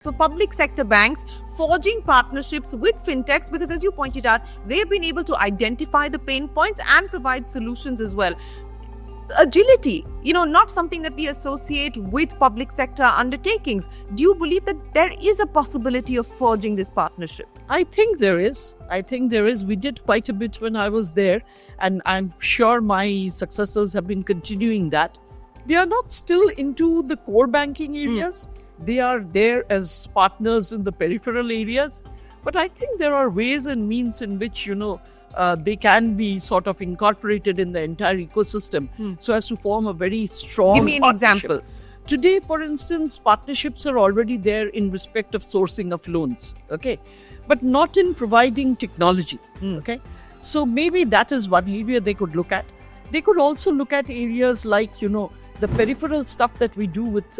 for public sector banks forging partnerships with fintechs, because as you pointed out, they've been able to identify the pain points and provide solutions as well. Agility, not something that we associate with public sector undertakings. Do you believe that there is a possibility of forging this partnership? I think there is. We did quite a bit when I was there, and I'm sure my successors have been continuing that. They are not still into the core banking areas. They are there as partners in the peripheral areas. But I think there are ways and means in which, they can be sort of incorporated in the entire ecosystem so as to form a very strong Give me an example. Today, for instance, partnerships are already there in respect of sourcing of loans, okay? But not in providing technology, okay? So maybe that is one area they could look at. They could also look at areas like, the peripheral stuff that we do with,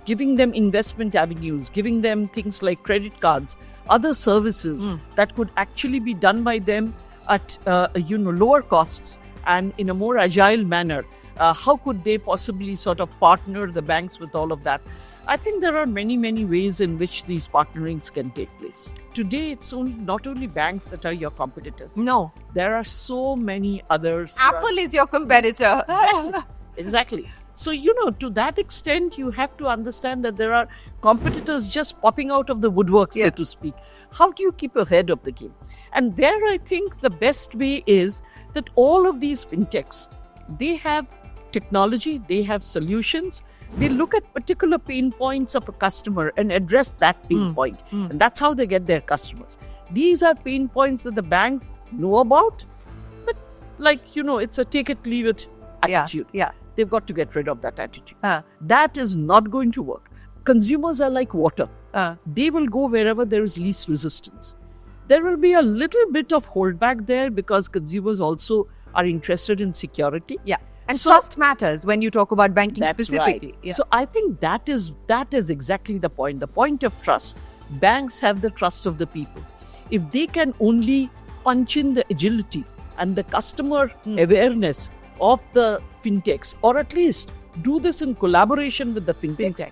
giving them investment avenues, giving them things like credit cards, other services that could actually be done by them at lower costs and in a more agile manner. How could they possibly sort of partner the banks with all of that? I think there are many, many ways in which these partnerings can take place. Today, it's not only banks that are your competitors. No. There are so many others. Apple is your competitor. Exactly. So, to that extent, you have to understand that there are competitors just popping out of the woodwork, so to speak. How do you keep ahead of the game? And there, I think the best way is that all of these fintechs, they have technology, they have solutions. They look at particular pain points of a customer and address that pain point. And that's how they get their customers. These are pain points that the banks know about, but it's a take it, leave it attitude. Yeah. They've got to get rid of that attitude. That is not going to work. Consumers are like water. They will go wherever there is least resistance. There will be a little bit of holdback there because consumers also are interested in security. Yeah. And trust matters when you talk about banking specifically. Right. Yeah. So I think that is exactly the point. The point of trust. Banks have the trust of the people. If they can only punch in the agility and the customer awareness of the fintechs, or at least do this in collaboration with the fintechs,